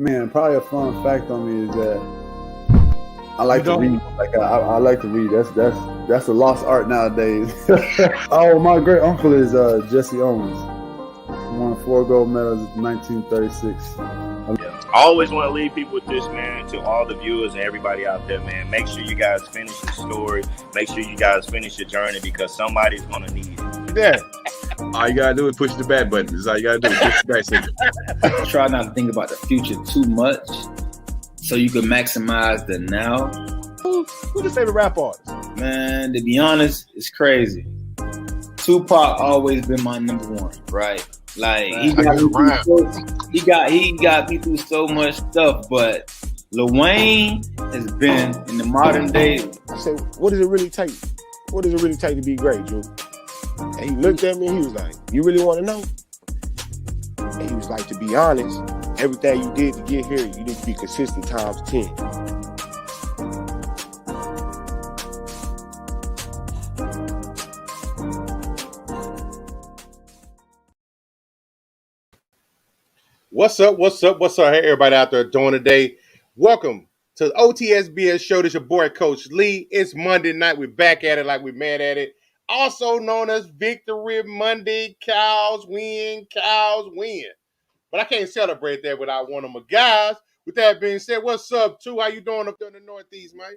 Man, probably a fun fact on me is that I like to read. Like I like to read. That's a lost art nowadays. Oh, my great uncle is Jesse Owens. He won 4 gold medals in 1936. I always want to leave people with this, man, to all the viewers and everybody out there, man. Make sure you guys finish the story. Make sure you guys finish your journey because somebody's going to need it. Yeah. All you got to do is push the back button. That's all you got to do. Push the back signal. Try not to think about the future too much so you can maximize the now. Who's your favorite rap artist? Man, to be honest, it's crazy. Tupac always been my number one, right? Like he got me through so much stuff, but Lil Wayne has been in the modern day. I said, what does it really take? What does it really take to be great, Drew? And he looked at me and he was like, you really want to know? And he was like, to be honest, everything you did to get here, you need to be consistent times 10. What's up? Hey, everybody out there doing today? Welcome to the O.T.S.B.S Show. This your boy, Coach Lee. It's Monday night. We're back at it like we're mad at it. Also known as Victory Monday. Cows win. But I can't celebrate that without one of my guys. With that being said, what's up, too? How you doing up there in the Northeast, man?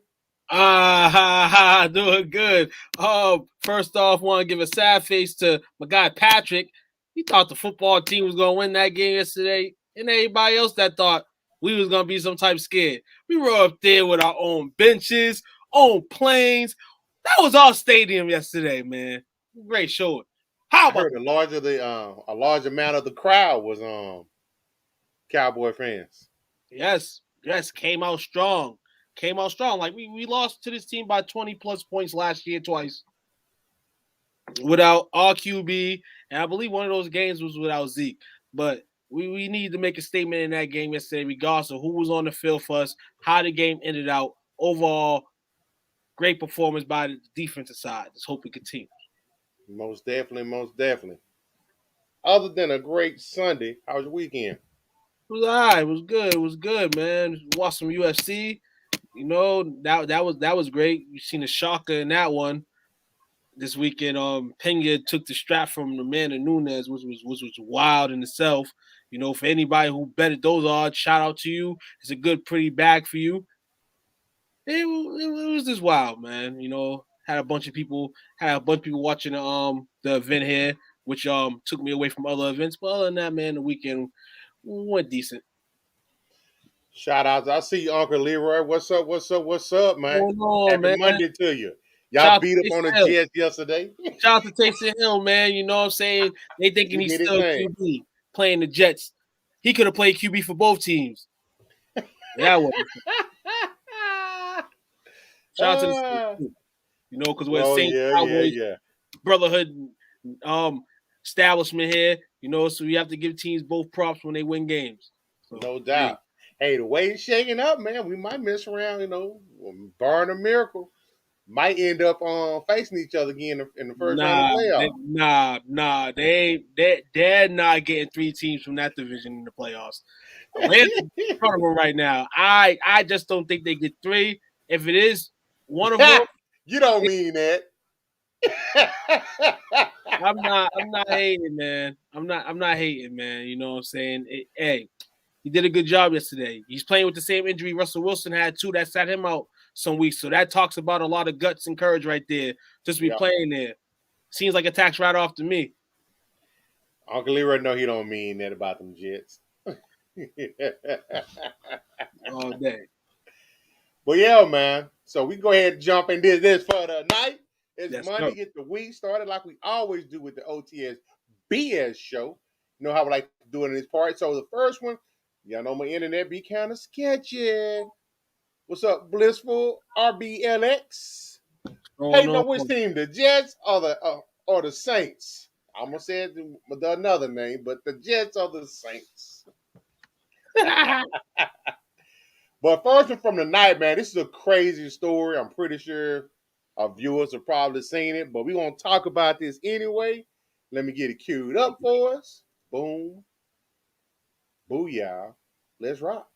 Doing good. First off, want to give a sad face to my guy Patrick. He thought the football team was going to win that game yesterday, and everybody else that thought we was going to be some type scared. We were up there with our own benches, own planes. That was our stadium yesterday, man. Great show. How about a large amount of the crowd was Cowboy fans. Yes, came out strong. Like we lost to this team by 20 plus points last year twice without our QB, and I believe one of those games was without Zeke. But we need to make a statement in that game yesterday, regardless of who was on the field for us, how the game ended out. Overall, great performance by the defensive side. Let's hope it continues. Most definitely. Other than a great Sunday, how was your weekend? It was all right. It was good, man. Watched some UFC. You know, that was great. You seen a shocker in that one this weekend. Pena took the strap from the man of Nunes, which was wild in itself. You know, for anybody who betted those odds, shout out to you. It's a good, pretty bag for you. It was just wild, man. You know, had a bunch of people watching the event here, which took me away from other events. But other than that, man, the weekend went decent. Shout out! I see you, Uncle Leroy. What's up, man? Happy man. Monday to you. Y'all beat up on the Jets yesterday. Shout out to Taysom Hill, man. You know what I'm saying? They thinking he's still QB playing the Jets. He could have played QB for both teams. Yeah, shout out to the Saints, you know, because we're Saints Cowboys brotherhood establishment here, you know, so we have to give teams both props when they win games. So, no doubt. Yeah. Hey, the way it's shaking up, man, we might miss around, you know, barring a miracle. Might end up facing each other again in the first round of the playoffs. They're not getting 3 teams from that division in the playoffs. Atlanta's in front of them right now. I just don't think they get 3. If it is one of them, you don't mean that. I'm not hating, man. I'm not hating, man. You know what I'm saying? Hey, he did a good job yesterday. He's playing with the same injury Russell Wilson had too. That sat him out some weeks. So that talks about a lot of guts and courage right there. Just be playing there. Seems like a tax write-off to me. Uncle Leroy, no, he don't mean that about them Jets. All day. But yeah, man. So we go ahead and jump in this for the night. It's Monday. Get the week started like we always do with the O.T.S.B Show. You know how we like to do it in this part. So the first one, y'all know my internet be kind of sketchy. What's up, Blissful RBLX? Hey, know which team, the Jets or the Saints? I'm gonna say it with another name, but the Jets or the Saints. But first one from the night, man, this is a crazy story. I'm pretty sure our viewers have probably seen it, but we're gonna talk about this anyway. Let me get it queued up for us. Boom. Booyah. Let's rock.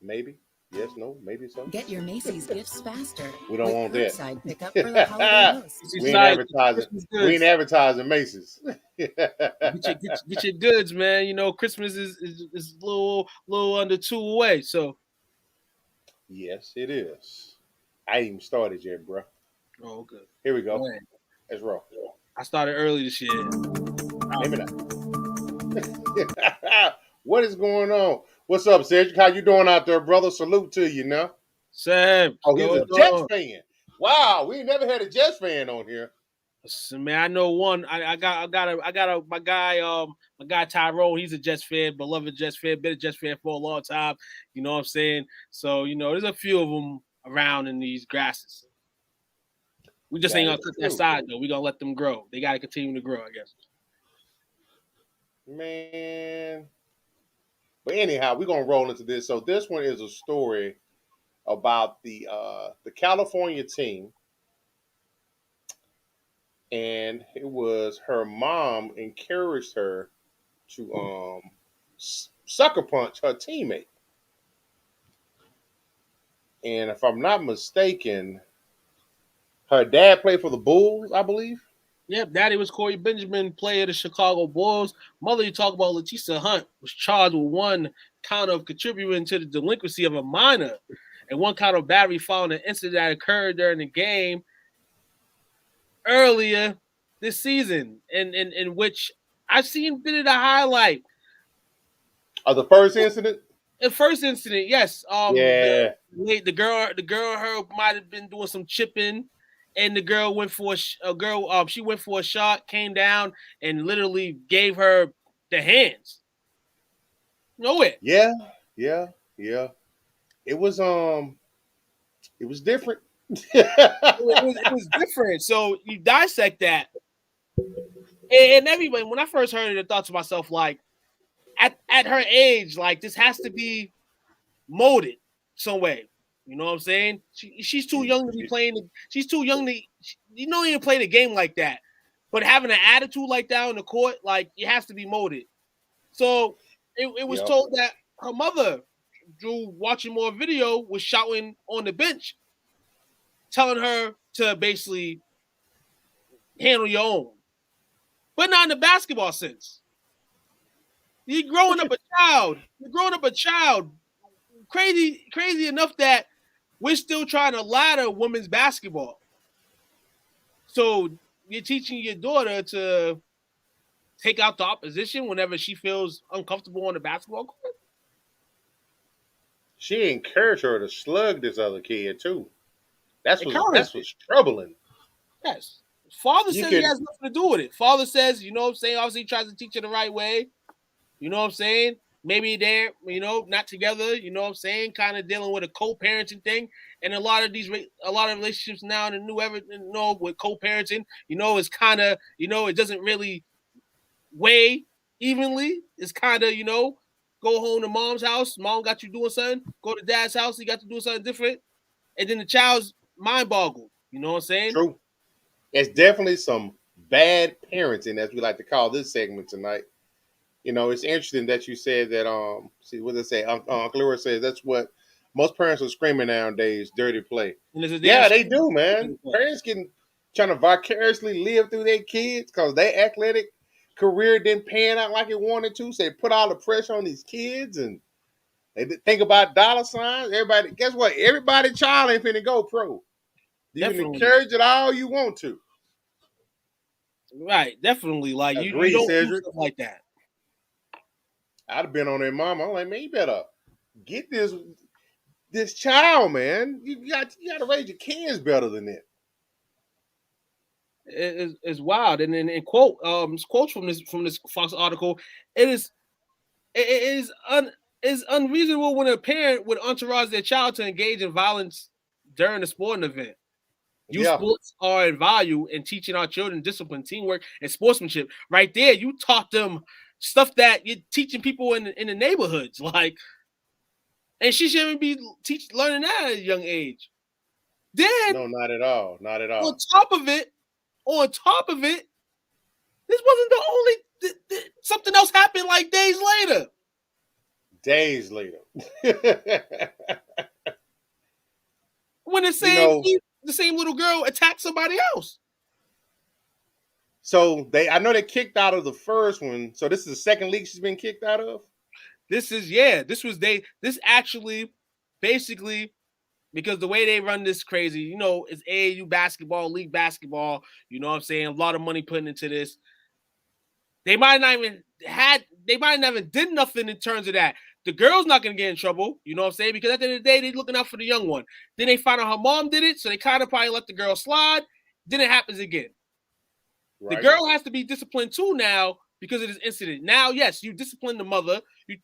Maybe. Yes, no, maybe so. Get your Macy's gifts faster. We don't want that. Curbside pickup for the holiday host. We ain't advertising Macy's. Get your goods, man. You know, Christmas is a little under 2 away. So yes, it is. I ain't even started yet, bro. Oh, good. Here we go. Let's roll. I started early this year. Maybe not. What is going on? What's up, Cedric? How you doing out there, brother? Salute to you now. Sam. Oh, he's a Jets fan. Wow, we never had a Jets fan on here. Listen, man, I know one. I got my guy Tyrone. He's a Jets fan, beloved Jets fan, been a Jets fan for a long time. You know what I'm saying? So there's a few of them around in these grasses. We just ain't gonna cut that side though. We gonna let them grow. They gotta continue to grow, I guess. Man. But anyhow, we're gonna roll into this. So this one is a story about the California team. And it was her mom encouraged her to sucker punch her teammate. And if I'm not mistaken, her dad played for the Bulls, I believe. Yep, daddy was Corey Benjamin, player of the Chicago Bulls. Mother, you talk about Letisa Hunt, was charged with one count of contributing to the delinquency of a minor and one count of battery following an incident that occurred during the game earlier this season, in which I've seen a bit of the highlight. Of the first incident? The first incident, yes. Yeah. The girl her might have been doing some chipping. And the girl went for she went for a shot, came down, and literally gave her the hands. Nowhere. Yeah. It was different. it was different. So you dissect that, and everybody. When I first heard it, I thought to myself, like, at her age, like this has to be molded some way. You know what I'm saying? She's too young to be playing. She's too young to, even play the game like that. But having an attitude like that on the court, like, it has to be molded. So it was told that her mother, Drew, watching more video, was shouting on the bench, telling her to basically handle your own. But not in the basketball sense. You're growing up a child. Crazy enough that we're still trying to ladder women's basketball. So you're teaching your daughter to take out the opposition whenever she feels uncomfortable on the basketball court? She encouraged her to slug this other kid, too. That's what's troubling. Yes. Father says he has nothing to do with it. Father says, you know what I'm saying? Obviously, he tries to teach her the right way. You know what I'm saying? Maybe they're, not together, you know what I'm saying? Kind of dealing with a co-parenting thing. And a lot of relationships now in the new era, with co-parenting, it's kind of, it doesn't really weigh evenly. It's kind of, go home to mom's house. Mom got you doing something. Go to dad's house. He got to do something different. And then the child's mind boggled. You know what I'm saying? True. It's definitely some bad parenting, as we like to call this segment tonight. It's interesting that you said that, see what they say, Uncle Leroy says that's what most parents are screaming nowadays, dirty play. Yeah, they do, man. Parents trying to vicariously live through their kids because their athletic career didn't pan out like it wanted to. So they put all the pressure on these kids and they think about dollar signs. Everybody, guess what? Everybody's child ain't finna go pro. You can encourage it all you want to. Right, definitely. Like, you don't do stuff like that. I'd have been on their mama. I'm like, man, you better get this child, man. You got to raise your kids better than that. It's wild. And then in quotes from this Fox article, it is unreasonable when a parent would entourage their child to engage in violence during a sporting event. Sports are in value in teaching our children discipline, teamwork, and sportsmanship. Right there, you taught them stuff that you're teaching people in the neighborhoods, like, and she shouldn't be learning that at a young age. Then, no, not at all. On top of it, this wasn't the only. Something else happened like days later. Days later. When the same little girl attacked somebody else. So I know they kicked out of the first one. So this is the second league she's been kicked out of? This actually basically, because the way they run this crazy, you know, it's AAU basketball, league basketball, you know what I'm saying? A lot of money put into this. They might not even did nothing in terms of that. The girl's not going to get in trouble, you know what I'm saying? Because at the end of the day, they're looking out for the young one. Then they find out her mom did it, so they kind of probably let the girl slide. Then it happens again. Right. The girl has to be disciplined too now because of this incident. Now, yes, you discipline the mother,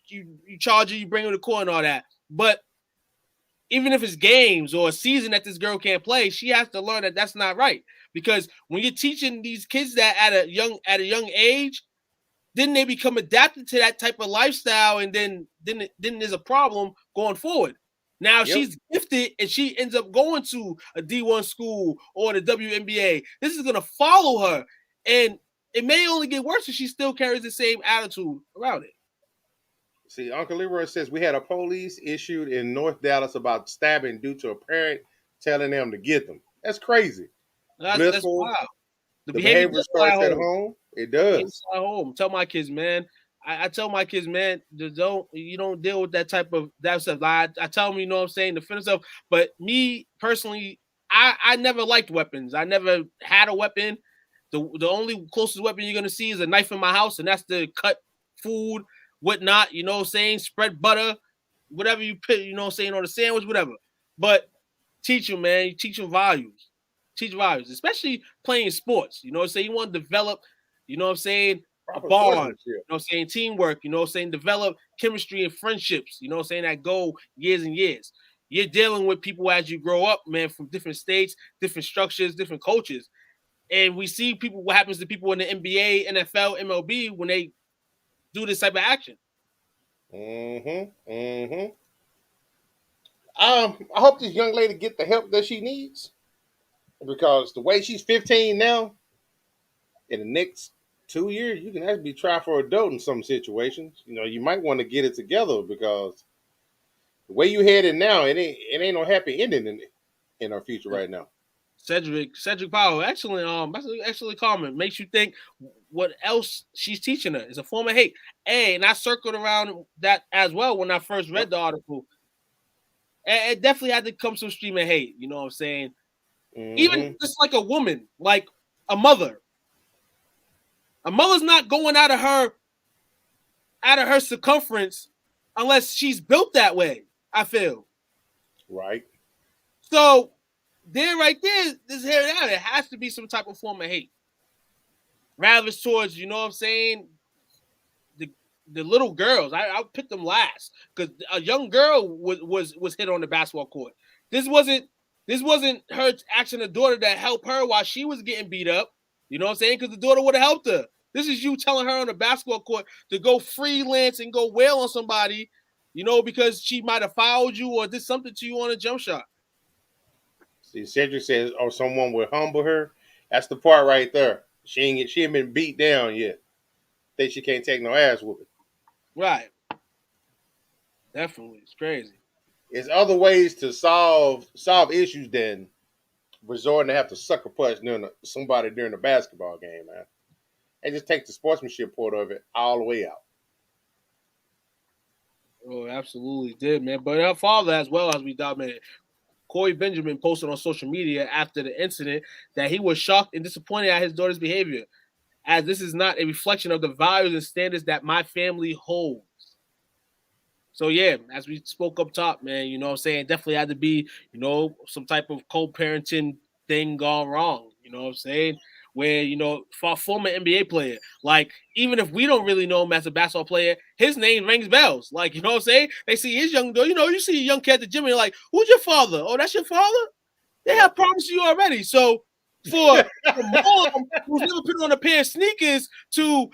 you charge her, you bring her to court and all that. But even if it's games or a season that this girl can't play, she has to learn that that's not right. Because when you're teaching these kids that at a young age, then they become adapted to that type of lifestyle, and then there's a problem going forward. Now she's gifted and she ends up going to a D1 school or the WNBA. This is going to follow her, and it may only get worse if she still carries the same attitude around it. See, Uncle Leroy says we had a police issued in North Dallas about stabbing due to a parent telling them to get them. That's crazy. That's wild. The behavior starts at home. It does. At home. Tell my kids, man. I tell my kids, man, you don't deal with that type of that stuff. I tell them, you know what I'm saying, defend yourself. But me personally, I never liked weapons. I never had a weapon. The only closest weapon you're gonna see is a knife in my house, and that's to cut food, whatnot, you know what I'm saying, spread butter, whatever you put, you know what I'm saying, on a sandwich, whatever. But teach them, man. You teach them values. Teach values, especially playing sports. You know what I'm saying? You want to develop, you know what I'm saying, a bond, you know what I'm saying, teamwork, you know what I'm saying, develop chemistry and friendships, you know what I'm saying, that go years and years. You're dealing with people as you grow up, man, from different states, different structures, different cultures. And we see what happens to people in the NBA, NFL, MLB when they do this type of action. I hope this young lady get the help that she needs, because the way she's 15 now, in the next 2 years, you can actually be tried for adult in some situations. You know, you might want to get it together, because the way you headed now, it ain't no happy ending in our future right now. Cedric Powell, excellent comment. Makes you think what else she's teaching her is a form of hate. And I circled around that as well when I first read the article. And it definitely had to come some stream of hate. You know what I'm saying? Even just like a woman, like a mother. A mother's not going out of her circumference unless she's built that way, I feel. Right. So right there, this here and out, it has to be some type of form of hate. Rather it's towards, you know what I'm saying, the little girls. I'll pick them last, because a young girl was hit on the basketball court. This wasn't her asking the daughter to help her while she was getting beat up. You know what I'm saying? Because the daughter would have helped her. This is you telling her on the basketball court to go freelance and go wail on somebody, you know, because she might have fouled you or did something to you on a jump shot. See, Cedric says, "Oh, someone would humble her." That's the part right there. She ain't been beat down yet. Think she can't take no ass whooping. Right. Definitely, it's crazy. There's other ways to solve issues than resorting to have to sucker punch somebody during the basketball game, man. And just take the sportsmanship part of it all the way out. Oh, absolutely did, man. But her father, as well as we documented, Corey Benjamin posted on social media after the incident that he was shocked and disappointed at his daughter's behavior, as this is not a reflection of the values and standards that my family holds. So, yeah, as we spoke up top, man, you know what I'm saying, definitely had to be, you know, some type of co-parenting thing gone wrong, you know what I'm saying, where, you know, for a former NBA player, like, even if we don't really know him as a basketball player, his name rings bells. Like, you know what I'm saying? They see his young, you know, you see a young kid at the gym and you're like, who's your father? Oh, that's your father? They have promised you already. So, for mom who's never put on a pair of sneakers to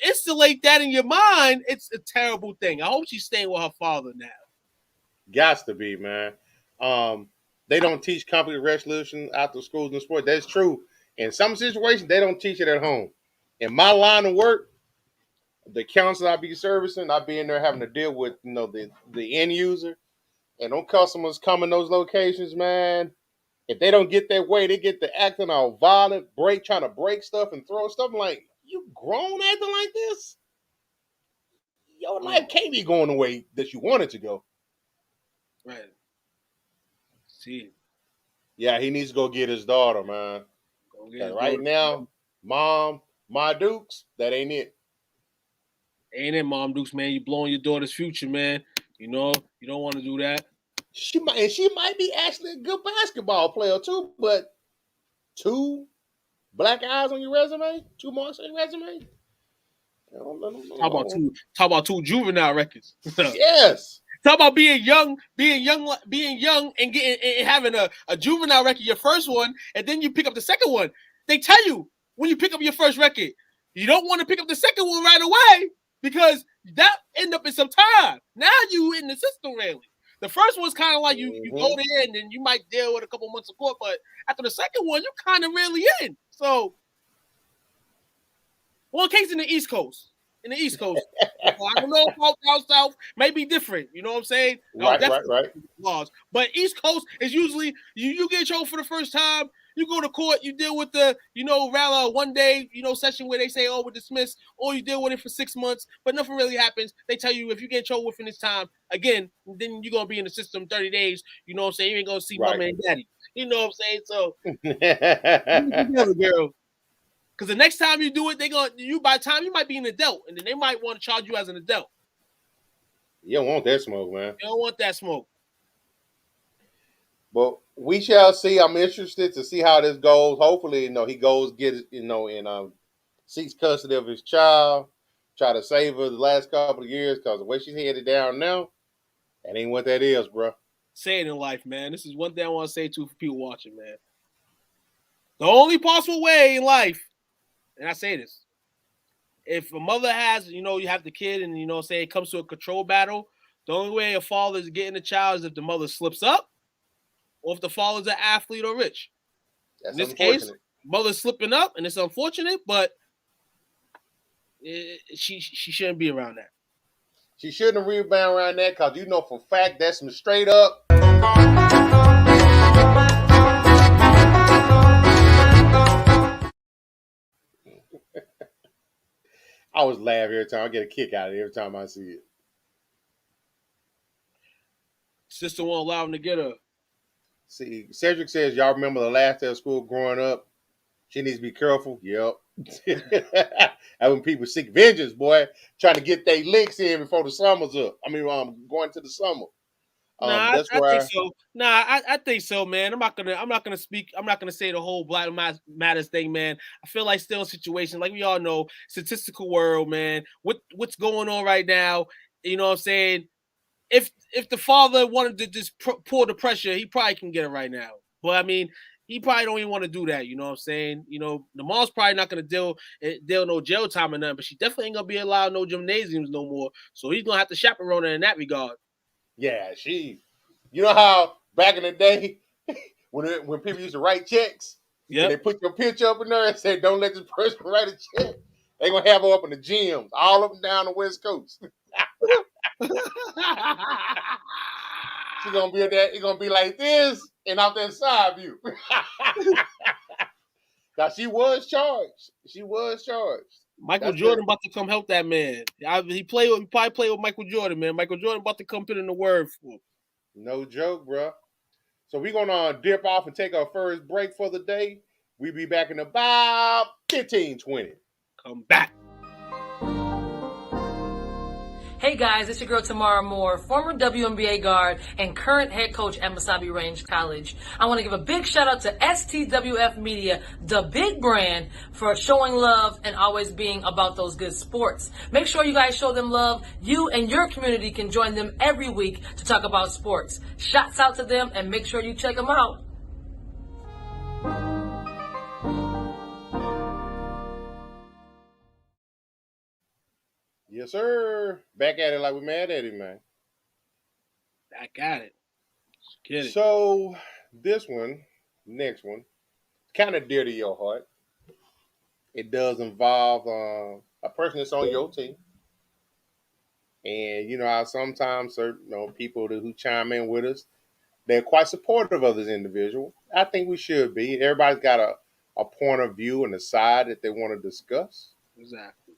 installate that in your mind, it's a terrible thing. I hope she's staying with her father now. Gots to be, man. They don't teach conflict resolution after schools and sports. That's true. In some situations, they don't teach it at home. In my line of work, the council I be servicing, I be in there having to deal with the end user and those customers come in those locations, man. If they don't get their way, they get to acting all violent, trying to break stuff and throw stuff. I'm like, you grown acting like this? Your life can't be going the way that you want it to go. Right. See. Yeah, he needs to go get his daughter, man. Right now, Mom, my Dukes, that ain't it. Ain't it, Mom Dukes, man? You blowing your daughter's future, man. You know, you don't want to do that. She might be actually a good basketball player too, but 2 black eyes on your resume, 2 marks on your resume. Talk about two juvenile records. Yes. Talk about being young, and having a juvenile record, your first one, and then you pick up the second one. They tell you when you pick up your first record, you don't want to pick up the second one right away because that end up in some time. Now you in the system really. The first one's kind of like you go there and then you might deal with a couple months of court, but after the second one, you kind of really in. So, one case in the East Coast. I don't know if down south may be different. You know what I'm saying? Right. Laws. But East Coast is usually you get chose for the first time. You go to court. You deal with the rather 1 day session where they say we're dismissed, or you deal with it for 6 months, but nothing really happens. They tell you if you get chose within this time again, then you're gonna be in the system 30 days. You know what I'm saying? You ain't gonna see mama and daddy. You know what I'm saying? So, girl. Because the next time you do it, by the time you might be an adult, and then they might want to charge you as an adult. You don't want that smoke, man. You don't want that smoke. But we shall see. I'm interested to see how this goes. Hopefully, he goes get it, and seeks custody of his child. Try to save her the last couple of years because the way she's headed down now, that ain't what that is, bro. Say it in life, man. This is one thing I want to say too for people watching, man. The only possible way in life. And I say this, if a mother has, you have the kid and, say it comes to a control battle, the only way a father is getting the child is if the mother slips up or if the father's an athlete or rich. That's in this case, mother's slipping up and it's unfortunate, but she shouldn't be around that. She shouldn't rebound around that because for a fact that's some straight up. I always laugh every time. I get a kick out of it every time I see it. Sister won't allow him to get her. See, Cedric says, y'all remember the last day of school growing up? She needs to be careful. Yep. And when people seek vengeance, boy, trying to get their licks in before the summer's up. Going to the summer. I think so. I think so, man. I'm not gonna say the whole Black Matters thing, man. I feel like still a situation, like we all know, statistical world, man. What's going on right now? You know what I'm saying? If the father wanted to just pull the pressure, he probably can get it right now. But he probably don't even want to do that. You know what I'm saying? The mom's probably not gonna deal no jail time or nothing, but she definitely ain't gonna be allowed no gymnasiums no more. So he's gonna have to chaperone her in that regard. Yeah, you know how back in the day when people used to write checks, and they put your picture up in there and said, "Don't let this person write a check." They gonna have her up in the gyms, all up and down the West Coast. She's gonna be there. It's gonna be like this and out that side view. Now she was charged. Michael Jordan about to come help that man. He probably play with Michael Jordan, man. Michael Jordan about to come put in the word for him. No joke, bro. So we're gonna dip off and take our first break for the day. We'll be back in about 15-20. Come back. Hey guys, it's your girl Tamara Moore, former WNBA guard and current head coach at Mesabi Range College. I want to give a big shout out to STWF Media, the big brand, for showing love and always being about those good sports. Make sure you guys show them love. You and your community can join them every week to talk about sports. Shouts out to them and make sure you check them out. Yes, sir. Back at it like we're mad at it, man. Back at it. Get it. So this next one, kind of dear to your heart. It does involve a person that's on your team. And you know how sometimes certain people who chime in with us, they're quite supportive of this individual. I think we should be. Everybody's got a point of view and a side that they want to discuss. Exactly.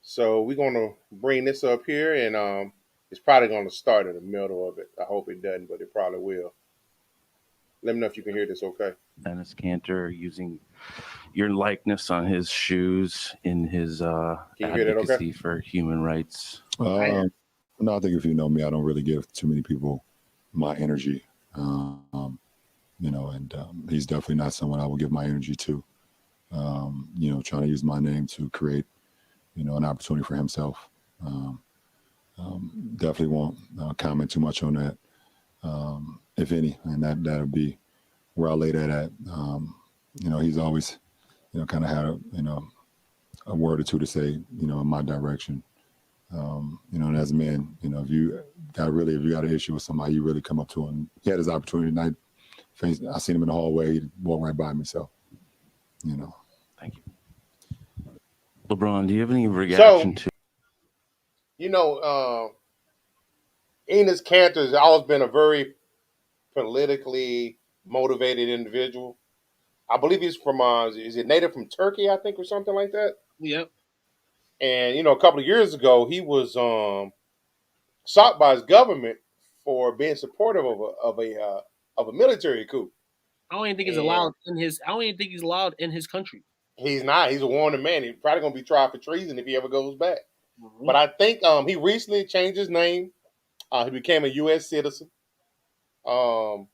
So we're gonna bring this up here, and it's probably gonna start in the middle of it. I hope it doesn't, but it probably will. Let me know if you can hear this. Okay. Dennis Cantor using your likeness on his shoes in his advocacy for human rights. No, I think if you know me, I don't really give too many people my energy. He's definitely not someone I will give my energy to. Trying to use my name to create, an opportunity for himself. Definitely won't comment too much on that, if any, and that'll be where I lay that at. He's always, kind of had a word or two to say, in my direction. And as a man, if you got an issue with somebody, you really come up to him. He had his opportunity tonight. I seen him in the hallway. He walked right by me. So, Thank you. LeBron, do you have any reaction to? Enes Kanter has always been a very politically motivated individual. I believe he's from, is it native from Turkey, I think, or something like that? Yep. And, a couple of years ago, he was sought by his government for being supportive of a military coup. I don't even think he's allowed in his. I don't even think he's allowed in his country. He's not. He's a wanted man. He's probably going to be tried for treason if he ever goes back. Mm-hmm. But I think he recently changed his name. He became a U.S. citizen. But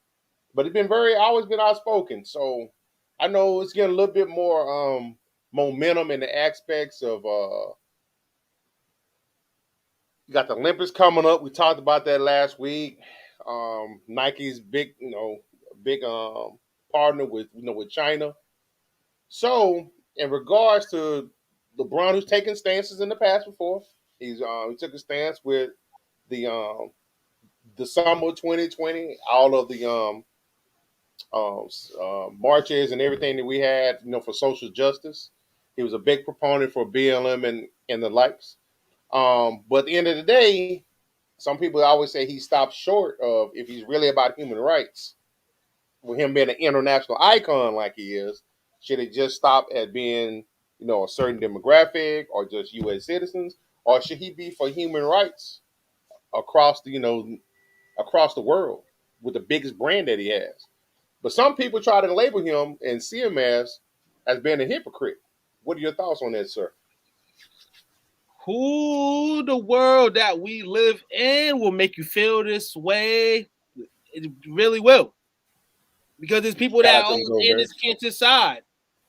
he's been always been outspoken. So I know it's getting a little bit more momentum in the aspects of. You got the Olympics coming up. We talked about that last week. Nike's big partner with China. So in regards to LeBron, who's taken stances in the past before, he took a stance with the summer of 2020, all of the marches and everything that we had, for social justice. He was a big proponent for BLM and the likes. But at the end of the day, some people always say he stopped short of, if he's really about human rights, with him being an international icon like he is, should it just stop at being, a certain demographic or just U.S. citizens, or should he be for human rights across the world with the biggest brand that he has? But some people try to label him and see him as being a hypocrite. What are your thoughts on that, sir? Who the world that we live in will make you feel this way? It really will. Because there's people that are on Enes Kanter's side,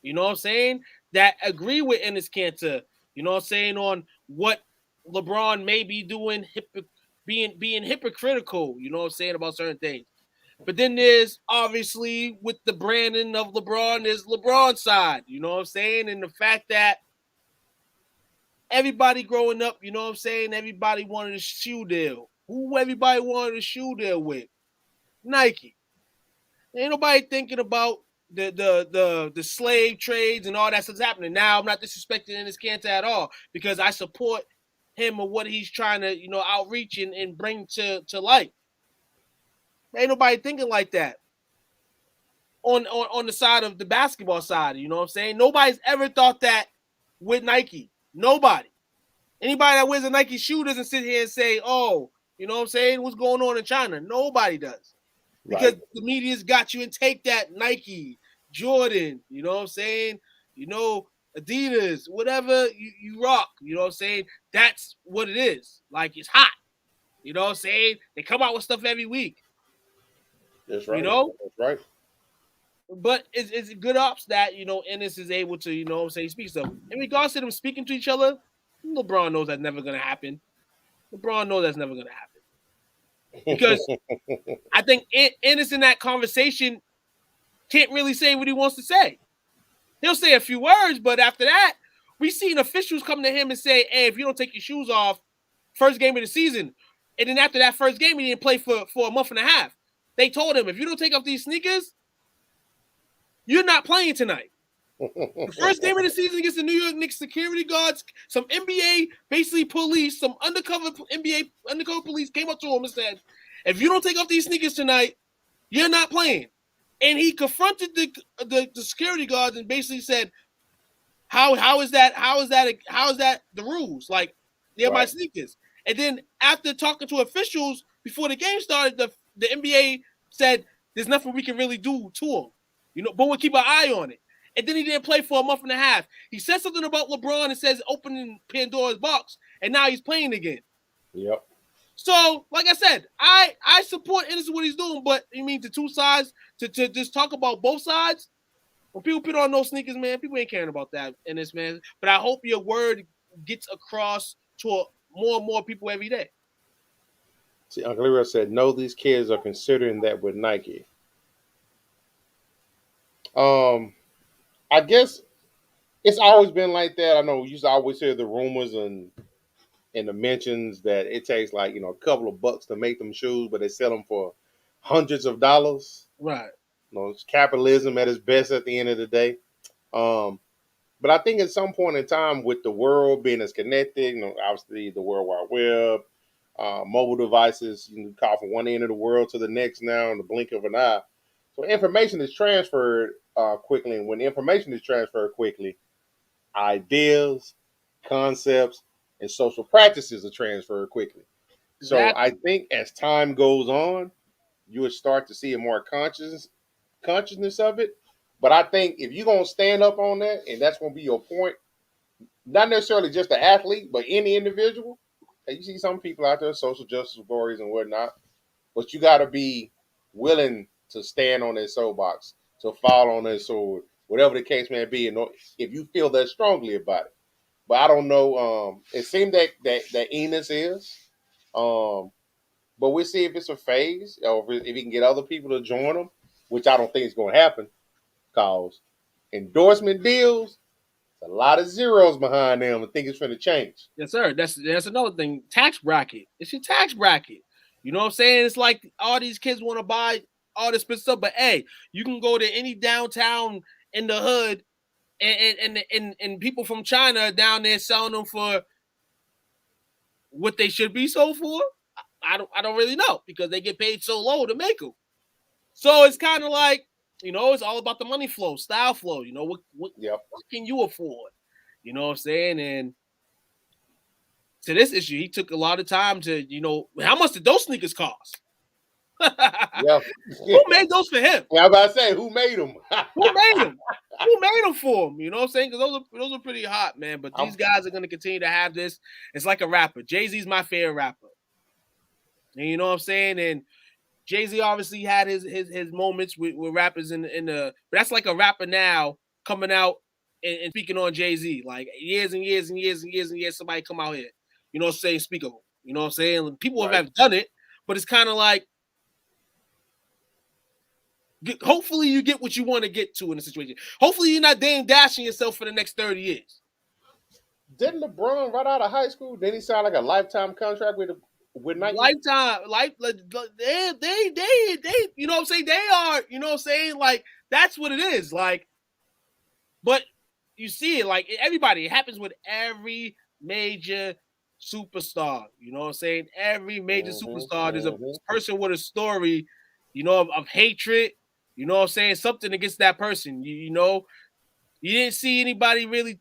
you know what I'm saying, that agree with Enes Kanter, you know what I'm saying, on what LeBron may be doing, being hypocritical, you know what I'm saying, about certain things. But then there's obviously with the branding of LeBron, there's LeBron's side, you know what I'm saying, and the fact that everybody growing up, you know what I'm saying, everybody wanted a shoe deal. Who everybody wanted a shoe deal with? Nike. Ain't nobody thinking about the slave trades and all that stuff's happening. Now, I'm not disrespecting Enes Kanter at all, because I support him and what he's trying to, outreach and bring to light. Ain't nobody thinking like that on the side of the basketball side, you know what I'm saying? Nobody's ever thought that with Nike. Nobody. Anybody that wears a Nike shoe doesn't sit here and say, oh, you know what I'm saying, what's going on in China? Nobody does. Because the media's got you and take that Nike, Jordan, you know what I'm saying? Adidas, whatever you rock, you know what I'm saying? That's what it is. Like, it's hot. You know what I'm saying? They come out with stuff every week. That's right. That's right. But it's good ops that, Enes is able to, you know what I'm saying, speak stuff. In regards to them speaking to each other, LeBron knows that's never going to happen. LeBron knows that's never going to happen. Because I think Enes in that conversation can't really say what he wants to say. He'll say a few words, but after that, we've seen officials come to him and say, hey, if you don't take your shoes off, first game of the season. And then after that first game, he didn't play for a month and a half. They told him, if you don't take off these sneakers, you're not playing tonight. The first game of the season against the New York Knicks security guards, some NBA basically police, some undercover NBA undercover police came up to him and said, "If you don't take off these sneakers tonight, you're not playing." And he confronted the security guards and basically said, How is that the rules? Like, they're my sneakers." And then after talking to officials before the game started, the NBA said there's nothing we can really do to him. But we'll keep an eye on it. And then he didn't play for a month and a half. He said something about LeBron and says opening Pandora's box, and now he's playing again. Yep. So, like I said, I support what he's doing, but you mean the two sides to just talk about both sides? When people put on those sneakers, man, people ain't caring about that in this, man. But I hope your word gets across to more and more people every day. See, Uncle Leroy said, no, these kids are considering that with Nike. I guess it's always been like that. I know we used to always hear the rumors and the mentions that it takes like, a couple of bucks to make them shoes, but they sell them for hundreds of dollars. Right. It's capitalism at its best at the end of the day. But I think at some point in time, with the world being as connected, obviously the World Wide Web, mobile devices, you can call from one end of the world to the next now in the blink of an eye. So information is transferred quickly. And when information is transferred quickly, ideas, concepts, and social practices are transferred quickly. So I think as time goes on, you would start to see a more consciousness of it. But I think if you're going to stand up on that, and that's going to be your point, not necessarily just the athlete, but any individual. You see some people out there, social justice warriors and whatnot, but you got to be willing to stand on that soapbox, to fall on that sword, whatever the case may be, if you feel that strongly about it. But I don't know. It seemed that Enos is. But we'll see if it's a phase or if he can get other people to join him, which I don't think is going to happen, because endorsement deals, a lot of zeros behind them. I think it's going to change. Yes, sir. That's another thing. Tax bracket. It's your tax bracket. You know what I'm saying? It's like all these kids want to buy all this stuff, but hey, you can go to any downtown in the hood, and people from China down there selling them for what they should be sold for. I don't really know, because they get paid so low to make them. So it's kind of like, it's all about the money flow, style flow. What can you afford? You know what I'm saying? And to this issue, he took a lot of time to, how much did those sneakers cost? Yeah. Who made those for him? Yeah, I'm about to say, who made them? Who made them? Who made them for him? You know what I'm saying? Because those are pretty hot, man. But these guys are going to continue to have this. It's like a rapper. Jay-Z's my favorite rapper. And you know what I'm saying? And Jay-Z obviously had his moments with rappers in the, but that's like a rapper now coming out and speaking on Jay-Z. Like years and years and years and years and years, somebody come out here, saying speak of him. You know what I'm saying? People have done it, but it's kind of like, hopefully you get what you want to get to in a situation. Hopefully you're not dashing yourself for the next 30 years. Didn't LeBron right out of high school? Didn't he sign like a lifetime contract with Nike? Lifetime, they, you know what I'm saying? They are, you know what I'm saying? Like, that's what it is. Like, but you see it, like, everybody, it happens with every major superstar. You know what I'm saying? Every major superstar, there's a person with a story, of hatred. You know what I'm saying? Something against that person. You didn't see anybody really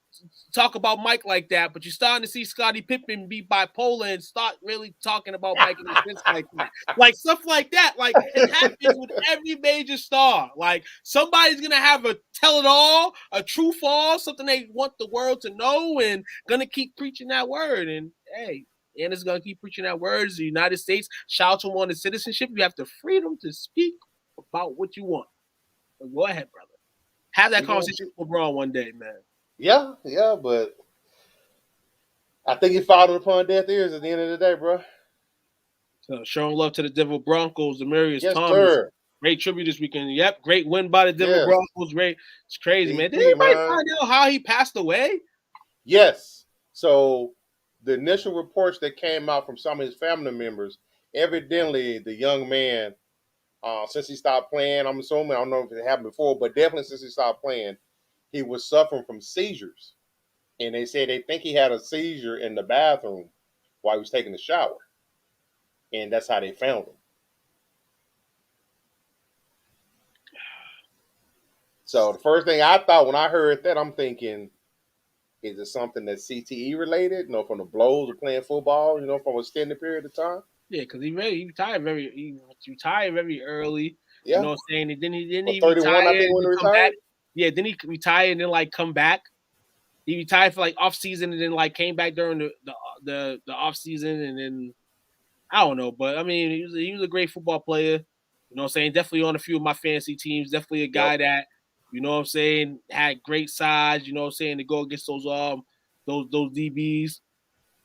talk about Mike like that, but you're starting to see Scottie Pippen be bipolar and start really talking about Mike in his like that. Like stuff like that. Like, it happens with every major star. Like, somebody's gonna have a tell-it-all, a true fall, something they want the world to know, and gonna keep preaching that word. And hey, and it's gonna keep preaching that word. It's the United States. Shout out to him on the citizenship. You have the freedom to speak about what you want. So go ahead, brother. Have that conversation with LeBron one day, man. Yeah, but I think he followed upon deaf ears at the end of the day, bro. So showing love to the Denver Broncos, Demarius Thomas. Sir. Great tribute this weekend. Yep, great win by the Denver Broncos. Great. It's crazy, man. Did anybody find out how he passed away? Yes. So the initial reports that came out from some of his family members, evidently the young man, since he stopped playing, I'm assuming, I don't know if it happened before, but definitely since he stopped playing, he was suffering from seizures. And they said they think he had a seizure in the bathroom while he was taking a shower. And that's how they found him. So the first thing I thought when I heard that, I'm thinking, is it something that's CTE related? From the blows of playing football, from a extended period of time? Yeah, because he retired very early. Yeah. You know what I'm saying? And then he 31, retire I think, when he and come back. retired. Yeah, then he retired and then like come back. He retired for like off season and then like came back during the off season and then I don't know, but I mean he was a great football player. You know what I'm saying? Definitely on a few of my fantasy teams. Definitely a guy that, you know what I'm saying, had great size, you know what I'm saying, to go against those DBs.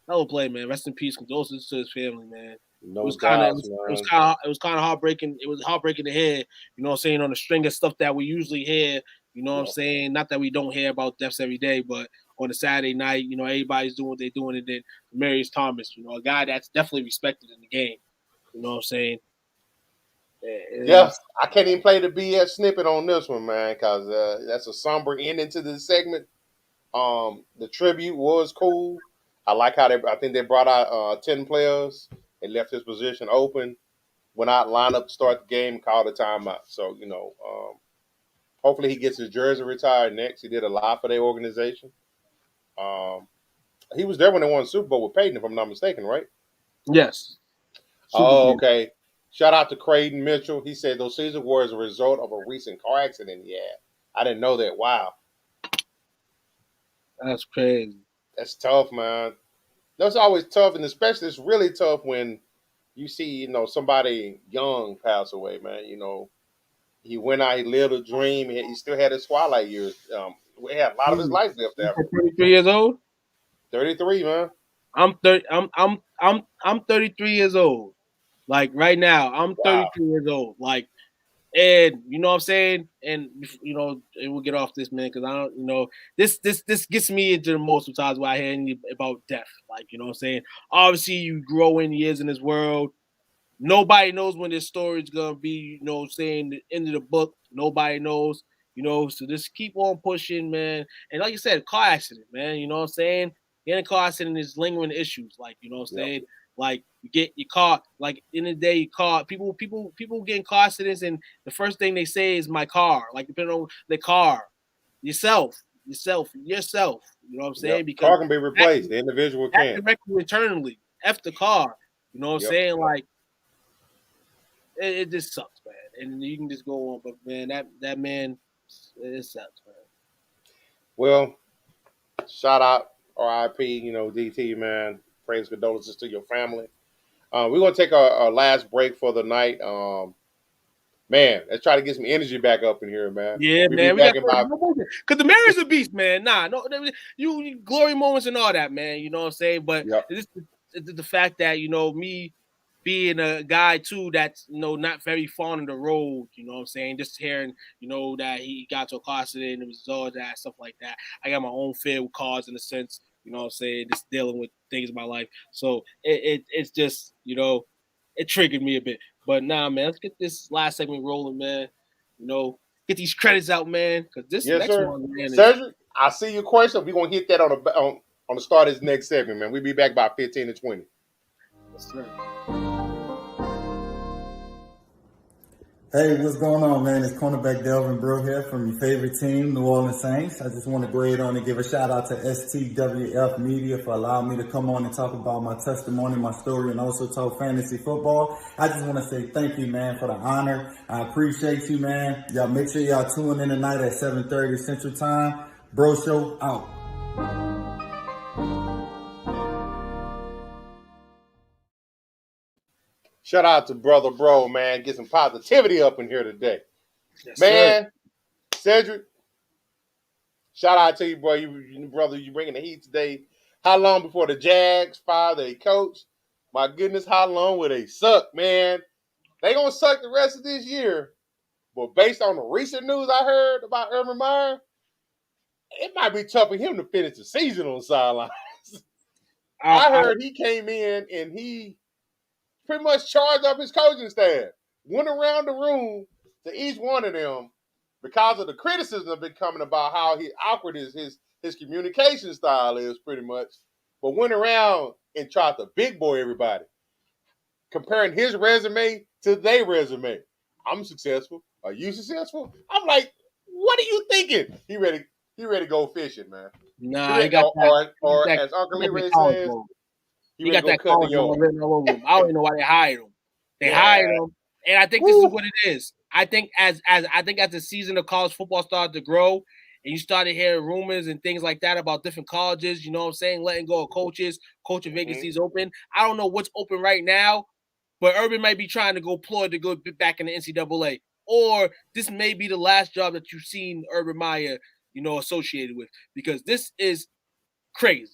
Hell of a play, man. Rest in peace. Condolences to his family, man. No it was kind of heartbreaking. It was heartbreaking to hear, you know what I'm saying, on the string of stuff that we usually hear, you know what I'm saying? Not that we don't hear about deaths every day, but on a Saturday night, everybody's doing what they're doing. And then Demarius Thomas, a guy that's definitely respected in the game. You know what I'm saying? Yeah, I can't even play the BS snippet on this one, man, because that's a somber ending to this segment. The tribute was cool. I like how I think they brought out 10 players and left his position open. Went out, lined up to start the game, called a timeout. So, hopefully he gets his jersey retired next. He did a lot for their organization. He was there when they won the Super Bowl with Peyton, if I'm not mistaken, right? Yes. Okay. Shout out to Creighton Mitchell. He said those seasons were as a result of a recent car accident he had. I didn't know that. Wow. That's crazy. That's tough, man. That's always tough, and especially it's really tough when you see, somebody young pass away, man. He went out, he lived a dream, he still had his twilight years. We had a lot of his life left after. 33 years old? 33, man. I'm 33 years old. Like right now, I'm 33 years old. Like, and you know what I'm saying? And and we'll get off this, man, because I don't, this gets me into the most of times where I hear about death. Like, you know what I'm saying? Obviously, you grow in years in this world. Nobody knows when this story is gonna be, saying the end of the book. Nobody knows, so just keep on pushing, man. And like you said, car accident, man. You know what I'm saying? Getting a car accident is lingering issues, like, you know what I'm saying? Like, you get your car, like, in the day, people getting car accidents, and the first thing they say is my car, like, depending on the car, yourself. You know what I'm saying? Because car can be replaced. The individual can. Internally, F the car. You know what I'm saying? Like, it just sucks, man. And you can just go on, but man, that man, it sucks, man. Well, shout out RIP, DT, man. Praise, condolences to your family. We're gonna take our last break for the night. Man, let's try to get some energy back up in here, man. Yeah, man. We got because the Mary's a beast, man. You glory moments and all that, man. You know what I'm saying? But it's the fact that me being a guy too that's not very fond of the road, you know what I'm saying? Just hearing, that he got to a car accident and it was all that stuff like that. I got my own fear with cars in a sense, you know what I'm saying, just dealing with things in my life. So it's just, it triggered me a bit. But nah, man, let's get this last segment rolling, man. Get these credits out, man. Because this next one, man. Cedric, I see your question. We're gonna hit that on the start of this next segment, man. We'll be back by 15 to 20. Yes, sir. Hey, what's going on, man? It's cornerback Delvin Breaux here from your favorite team, New Orleans Saints. I just want to go ahead on and give a shout out to STWF Media for allowing me to come on and talk about my testimony, my story, and also talk fantasy football. I just want to say thank you, man, for the honor. I appreciate you, man. Y'all make sure y'all tune in tonight at 7:30 Central Time. Bro Show out. Shout out to Brother Bro, man. Get some positivity up in here today. Yes, man, sir. Cedric, shout out to you, bro. Brother, you bringing the heat today. How long before the Jags fire their coach? My goodness, how long will they suck, man? They going to suck the rest of this year. But based on the recent news I heard about Urban Meyer, it might be tough for him to finish the season on the sidelines. I heard he came in and he pretty much charged up his coaching staff, went around the room to each one of them because of the criticism that been coming about how awkward his communication style is, pretty much, but went around and tried to big boy everybody, comparing his resume to their resume. I'm successful. Are you successful? I'm like, what are you thinking? He ready to go fishing, man. Nah, he got that. Or as Uncle Leroy says, he got that college written all over him. I don't even know why they hired him. They hired him, and I think this is what it is. I think as the season of college football started to grow, and you started hearing rumors and things like that about different colleges, you know what I'm saying, letting go of coaching vacancies open. I don't know what's open right now, but Urban might be trying to go back in the NCAA, or this may be the last job that you've seen Urban Meyer, associated with, because this is crazy.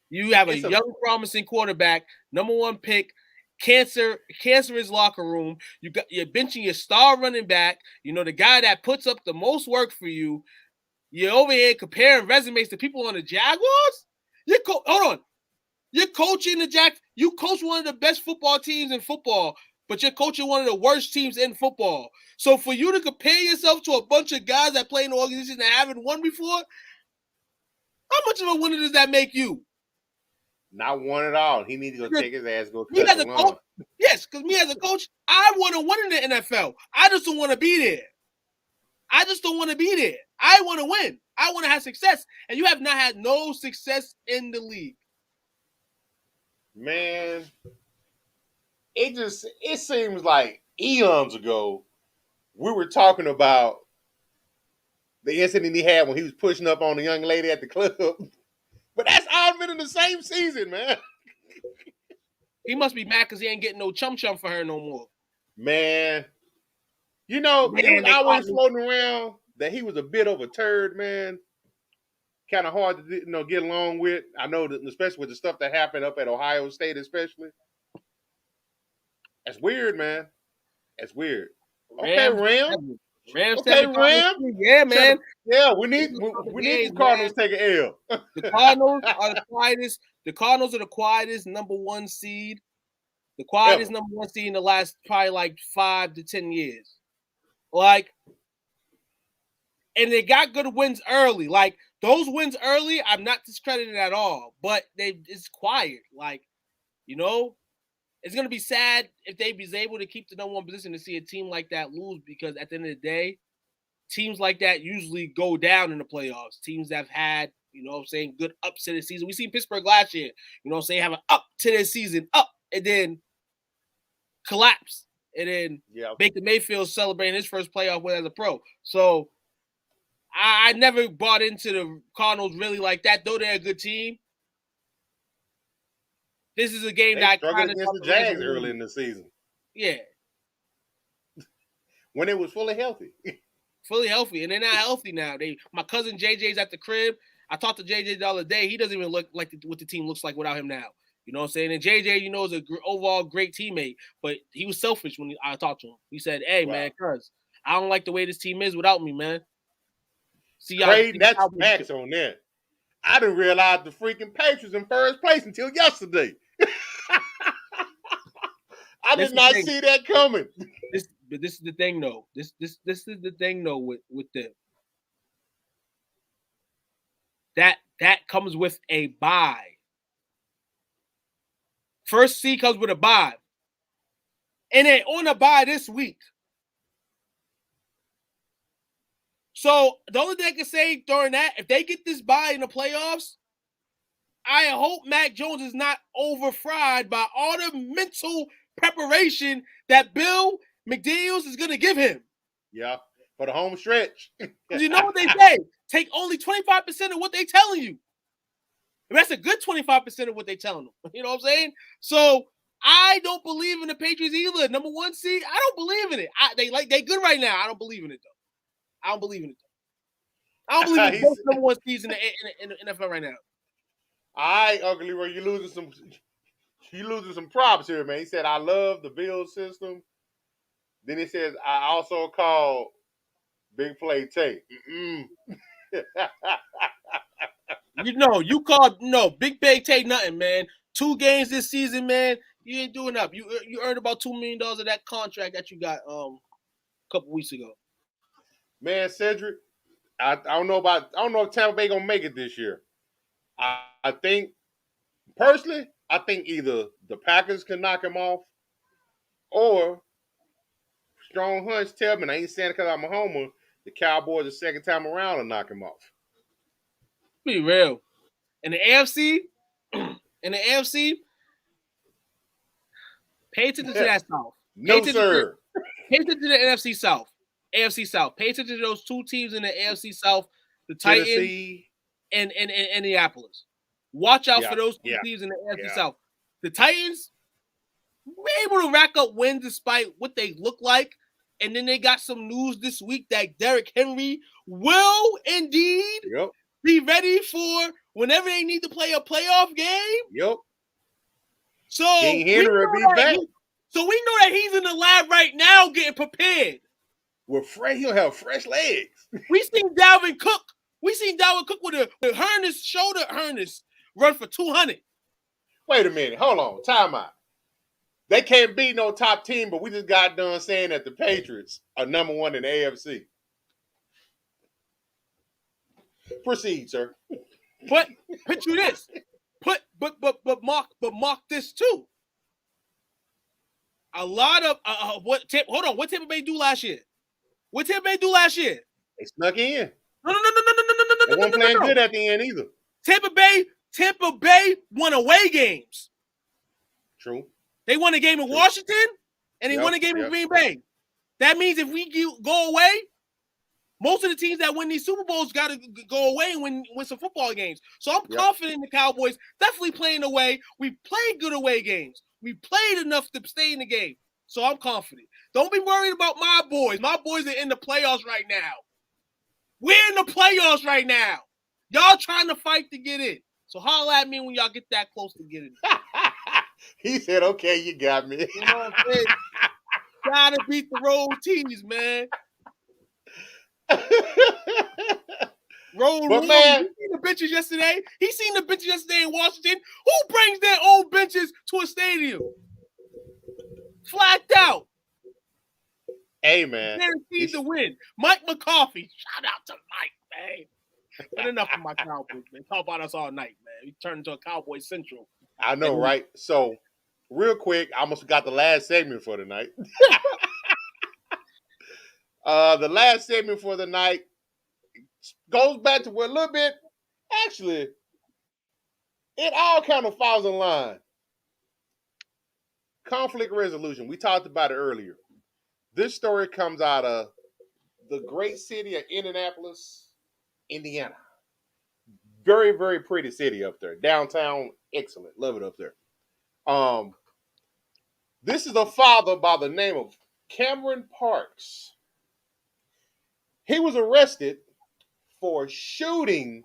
You have a young, promising quarterback, number 1 pick, cancerous locker room. You're benching your star running back, the guy that puts up the most work for you. You're over here comparing resumes to people on the Jaguars. Hold on. You're coaching the Jags. You coach one of the best football teams in football, but you're coaching one of the worst teams in football. So for you to compare yourself to a bunch of guys that play in the organization that haven't won before, how much of a winner does that make you? Not one at all. He needs to go take his ass, go me as a coach. Yes, because me as a coach, I want to win in the NFL. I just don't want to be there. I want to win. I want to have success. And you have not had no success in the league. Man, it seems like eons ago we were talking about the incident he had when he was pushing up on the young lady at the club. But that's all been in the same season, man. He must be mad because he ain't getting no chum for her no more. Man, it was always floating around that he was a bit of a turd, man. Kind of hard to get along with. I know that, especially with the stuff that happened up at Ohio State, especially. That's weird, man. That's weird. Okay, Rams. Okay, Rams. Yeah, man. Yeah, we need the Cardinals to take an L. The Cardinals are the quietest. The Cardinals are the quietest number 1 seed. The quietest number 1 seed in the last probably like 5 to 10 years. And they got good wins early. Like those wins early, I'm not discredited at all. But it's quiet. It's gonna be sad if they be able to keep the number 1 position to see a team like that lose, because at the end of the day, teams like that usually go down in the playoffs. Teams that have had, good ups to the season. We seen Pittsburgh last year, have an up to their season, up, and then collapse. And then Baker Mayfield celebrating his first playoff win as a pro. So I never bought into the Cardinals really like that, though they're a good team. This is a game that I kind of against the Jags early in the season. Yeah. When it was fully healthy. And they're not healthy now. My cousin JJ's at the crib. I talked to JJ the other day. He doesn't even look like what the team looks like without him now. You know what I'm saying? And JJ, is an overall great teammate, but he was selfish when I talked to him. He said, "Hey, man, cuz, I don't like the way this team is without me, man." See, that's facts on that. I didn't realize the freaking Patriots in first place until yesterday. I did not see that coming. But this is the thing, though. This is the thing, though, with them. That comes with a bye. First seed comes with a bye. And they're on a bye this week. So the only thing I can say during that, if they get this bye in the playoffs, I hope Mac Jones is not overfried by all the mental preparation that Bill McDaniels is going to give him. Yeah, for the home stretch. Because you know what they say? Take only 25% of what they telling you. And that's a good 25% of what they telling them. You know what I'm saying? So I don't believe in the Patriots either. Number 1 seed, I don't believe in it. They good right now. I don't believe in it, though. I don't believe in both number 1 seeds in the NFL right now. All right, Uncle Leroy, you losing some props here, man. He said, I love the Bills system. Then he says, I also call Big Play Tay. You called Big Play Tay nothing, man. 2 games this season, man. You ain't doing up. You earned about $2 million of that contract that you got a couple weeks ago. Man, Cedric, I don't know if Tampa Bay gonna make it this year. I think personally, I think either the Packers can knock him off, or strong hunch tell me, I ain't saying it because I'm a homer, the Cowboys the second time around will knock him off. Be real. In the AFC, pay attention to that South. No, sir. Pay attention to the NFC South. AFC South. Pay attention to those two teams in the AFC South, the Titans Tennessee and Indianapolis. Watch out for those two teams in the AFC South. The Titans were able to rack up wins despite what they look like. And then they got some news this week that Derrick Henry will indeed be ready for whenever they need to play a playoff game. Yep. So King Henry will be back. So we know that he's in the lab right now getting prepared. He'll have fresh legs. We seen Dalvin Cook. with a shoulder harness run for 200. Wait a minute. Hold on. Time out. They can't beat no top team, but we just got done saying that the Patriots are number one in the AFC. Proceed, sir. But picture this. But mark this too. A lot of what Tampa Bay do last year? What Tampa Bay do last year? They snuck in. No. They weren't playing good at the end either. Tampa Bay won away games. True. They won a game in Washington, and they won a game in Green Bay. That means if we go away, most of the teams that win these Super Bowls got to go away and win some football games. So I'm confident in the Cowboys definitely playing away. We played good away games. We played enough to stay in the game. So I'm confident. Don't be worried about my boys. My boys are in the playoffs right now. We're in the playoffs right now. Y'all trying to fight to get in. So holla at me when y'all get that close to getting in. He said, okay, you got me. You know what I'm saying? Gotta beat the road teams, man. But man, you seen the benches yesterday? He seen the benches yesterday in Washington. Who brings their own benches to a stadium? Flagged out. Hey, man. Guaranteed to win. Mike McCarthy. Shout out to Mike, man. But enough of my Cowboys, man. Talk about us all night, man. We turned into a Cowboy Central. I know, right? So, real quick, I almost forgot the last segment for the night. The last segment for the night goes back to where a little bit, actually, it all kind of falls in line. Conflict resolution. We talked about it earlier. This story comes out of the great city of Indianapolis, Indiana. Very, very pretty city up there. Downtown, excellent. Love it up there. This is a father by the name of Cameron Parks. He was arrested for shooting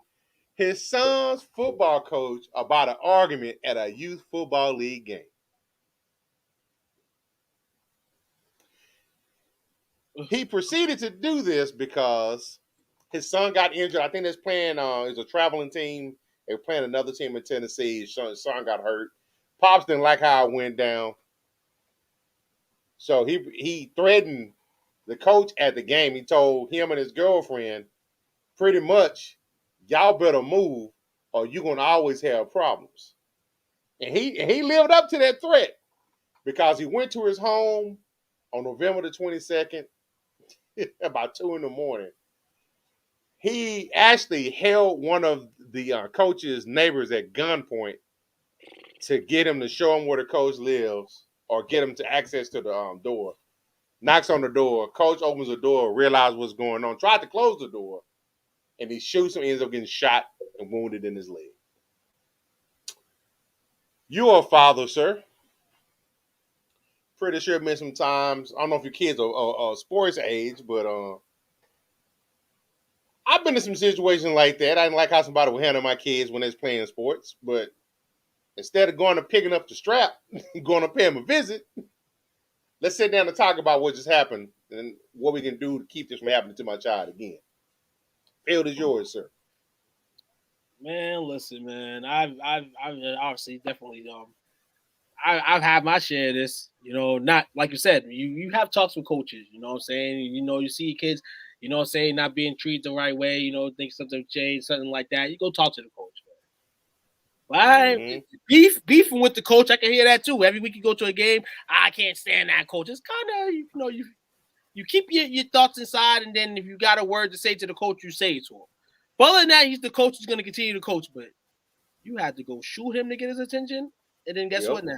his son's football coach about an argument at a youth football league game. He proceeded to do this because his son got injured. I think they're playing, it's a traveling team. They were playing another team in Tennessee. His son got hurt. Pops didn't like how it went down. So he threatened the coach at the game. He told him and his girlfriend, pretty much, y'all better move or you're going to always have problems. And he lived up to that threat because he went to his home on November the 22nd about 2 a.m. He actually held one of the coach's neighbors at gunpoint to get him to show him where the coach lives or get him to access to the door. Knocks on the door. Coach opens the door, realizes what's going on, tried to close the door, and he shoots him, ends up getting shot and wounded in his leg. You are a father, sir. Pretty sure been some times. I don't know if your kids are sports age, but I've been in some situations like that. I didn't like how somebody would handle my kids when they was playing sports, but instead of going and picking up the strap, going to pay them a visit, let's sit down and talk about what just happened and what we can do to keep this from happening to my child again. Field is yours, sir. Man, listen, man. I've obviously definitely I've had my share of this. You know, not like you said. You have talks with coaches. You know what I'm saying? You know, you see kids you know what I'm saying, not being treated the right way, you know, think something changed, something like that, you go talk to the coach, man. Right? Beefing with the coach, I can hear that too. Every week you go to a game, I can't stand that coach. It's kind of, you know, you keep your thoughts inside, and then if you got a word to say to the coach, you say it to him. But other than that, he's the coach is going to continue to coach, but you had to go shoot him to get his attention, and then guess what now?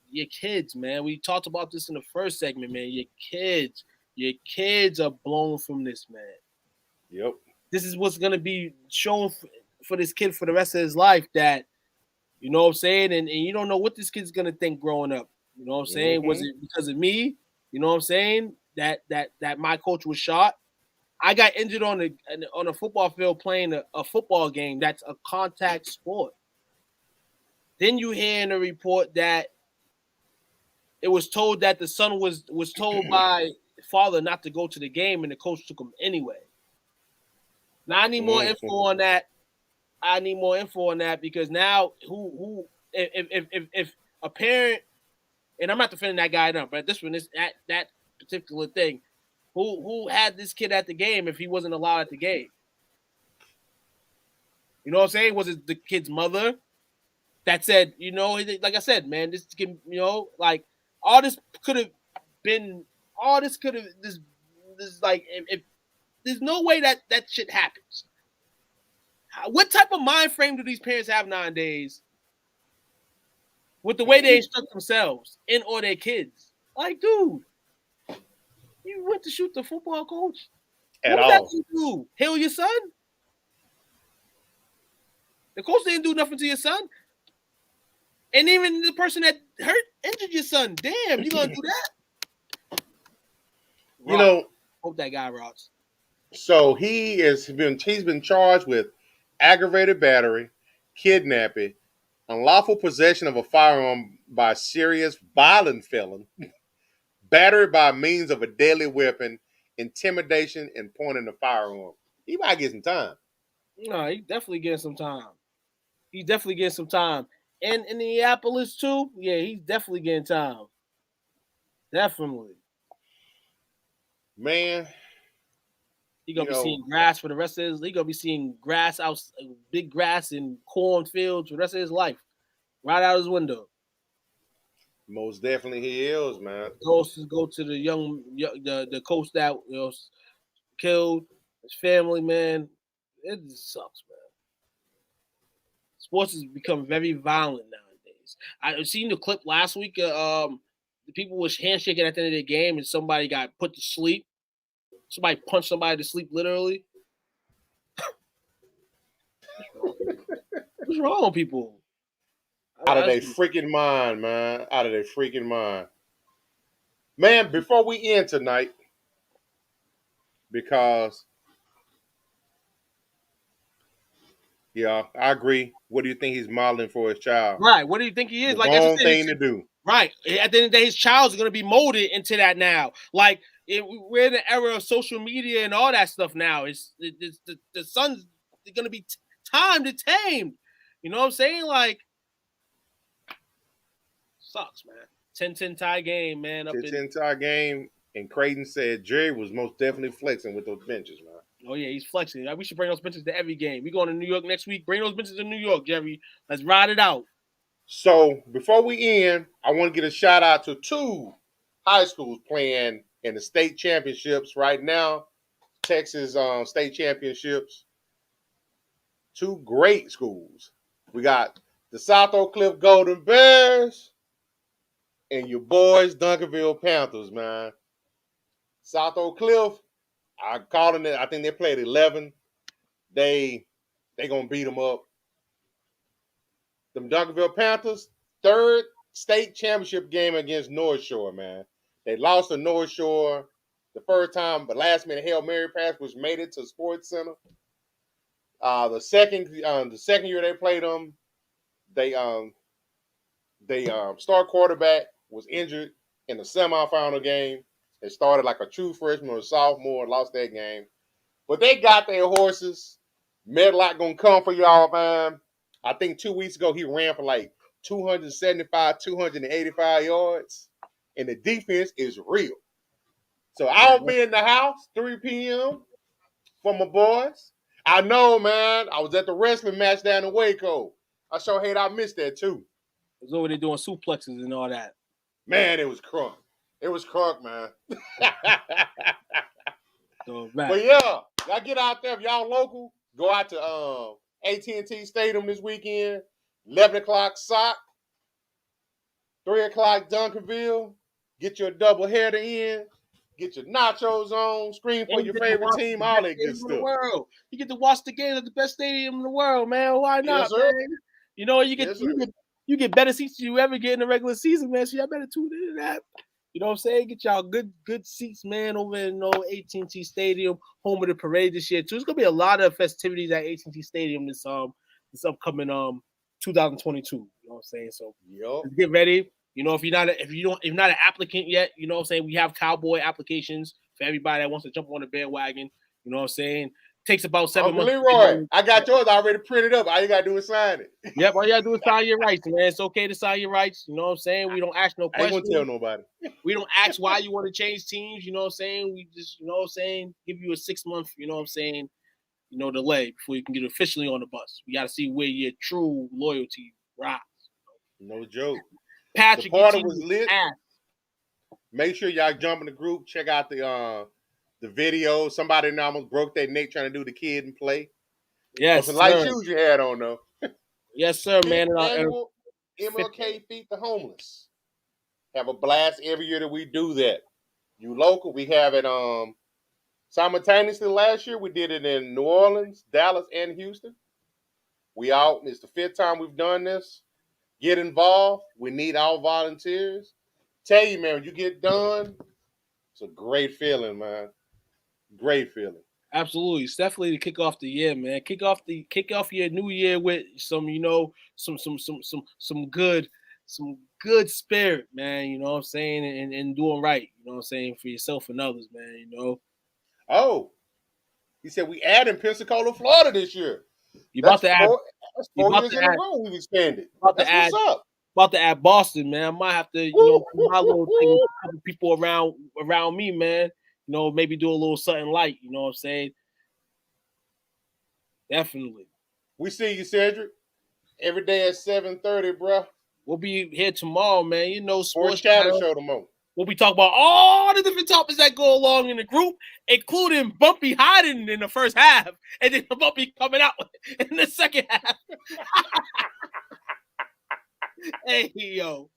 Your kids, man. We talked about this in the first segment, man. Your kids are blown from this, man. Yep. This is what's gonna be shown for this kid for the rest of his life. That, you know what I'm saying, and you don't know what this kid's gonna think growing up. You know what I'm saying? Was it because of me? You know what I'm saying? That my coach was shot. I got injured on a football field playing a football game. That's a contact sport. Then you hear in a report that it was told that the son was told by father not to go to the game, and the coach took him anyway. Now I need more info on that. I need more info on that because now if a parent, and I'm not defending that guy enough, but this one is that particular thing. Who had this kid at the game if he wasn't allowed at the game? You know what I'm saying? Was it the kid's mother that said, you know, like I said, man, this kid, you know, like all this could have been, this like, if there's no way that shit happens. What type of mind frame do these parents have nowadays with the way they instruct themselves or their kids? Like, dude, you went to shoot the football coach? What did that do? Heal your son? The coach didn't do nothing to your son. And even the person that injured your son, damn, you gonna do that? You know, hope that guy rots. So he's been charged with aggravated battery, kidnapping, unlawful possession of a firearm by a serious violent felon, battery by means of a deadly weapon, intimidation, and pointing a firearm. He might get some time. No, he definitely getting some time. He's definitely getting some time. And in Minneapolis too, yeah, he's definitely getting time. Definitely. Man. He's gonna be seeing grass for the rest of his. He's gonna be seeing grass out, big grass and cornfields for the rest of his life, right out his window. Most definitely, he is, man. Goes to go to the coach that killed his family, man. It just sucks, man. Sports has become very violent nowadays. I seen the clip last week. The people was handshaking at the end of the game, and somebody got put to sleep. Somebody punched somebody to sleep, literally. What's wrong with people? Out of their freaking mind, man. Out of their freaking mind. Man, before we end tonight, because, yeah, I agree. What do you think he's modeling for his child? Right. What do you think he is? The like wrong thing to do. Right. At the end of the day, his child's going to be molded into that now. Like, we're in the era of social media and all that stuff now. It's the son's going to be timed and tamed. You know what I'm saying? Like, sucks, man. 10-10 tie game, man. 10-10 tie game. And Creighton said Jerry was most definitely flexing with those benches, man. Oh, yeah, he's flexing. We should bring those benches to every game. We're going to New York next week. Bring those benches to New York, Jerry. Let's ride it out. So, before we end, I want to get a shout-out to 2 high schools playing in the state championships right now. Texas state championships. 2 great schools. We got the South Oak Cliff Golden Bears and your boys, Dockerville Panthers, man. South Oak Cliff, I called them. I think they played 11. They gonna beat them up. Them Dockerville Panthers, 3rd state championship game against North Shore, man. They lost to North Shore the first time, but last minute Hail Mary pass, which made it to Sports Center. The second year they played them, they star quarterback was injured in the semifinal game. They started like a true freshman or sophomore and lost that game. But they got their horses. Medlock gonna come for y'all, man. I think 2 weeks ago he ran for like 275, 285 yards. And the defense is real. So I'll be in the house 3 p.m. for my boys. I know, man. I was at the wrestling match down in Waco. I sure hate I missed that too. It's over there doing suplexes and all that. Man, it was crunk. It was crunk, man. But yeah, y'all get out there. If y'all local, go out to AT&T Stadium this weekend. 11 o'clock sock. 3 o'clock Dunkerville. Get your double header in. Get your nachos on. Scream for your favorite team. All that good stuff. You get to watch the game at the best stadium in the world, man. Why not, man? You know, you get better seats than you ever get in the regular season, man. So y'all better tune into that. You know what I'm saying? Get y'all good seats, man, over in AT&T Stadium, home of the parade this year too. It's gonna be a lot of festivities at AT&T Stadium this upcoming 2022. You know what I'm saying? So get ready. You know, if you're not an applicant yet, you know what I'm saying? We have cowboy applications for everybody that wants to jump on the bandwagon. You know what I'm saying? Takes about 7 months. Leroy, I got yours already printed up. All you gotta do is sign it. Yep, all you gotta do is sign your rights, man. It's okay to sign your rights. You know what I'm saying? We don't ask no questions. I ain't gonna tell nobody. We don't ask why you want to change teams. You know what I'm saying? We just, you know what I'm saying, give you a 6 month, you know what I'm saying, delay before you can get officially on the bus. We gotta see where your true loyalty rides. No joke. Patrick, the party was lit. Make sure y'all jump in the group. Check out the video. Somebody now almost broke their neck trying to do the kid and play. Yes, some light shoes you had on though. Yes, sir, man. Annual MLK Feed the Homeless. Have a blast every year that we do that. You local, we have it simultaneously. Last year we did it in New Orleans, Dallas, and Houston. It's the 5th time we've done this. Get involved. We need all volunteers. Tell you, man, when you get done, it's a great feeling, man. Great feeling. Absolutely. It's definitely to kick off the year, man. Kick off your new year with some good spirit, man. You know what I'm saying? And doing right, you know what I'm saying, for yourself and others, man, you know. Oh, he said we add in Pensacola, Florida this year. You about to add 4 years in a row we've expanded. That's what's up. About to add Boston, man. I might have to, put my little thing with a couple people around me, man. You know, maybe do a little something light. You know what I'm saying? Definitely. We see you, Cedric. Every day at 7:30, bro. We'll be here tomorrow, man. You know, Sports Chatter Show tomorrow. We'll be talking about all the different topics that go along in the group, including Bumpy hiding in the first half, and then Bumpy coming out in the second half. Hey, yo.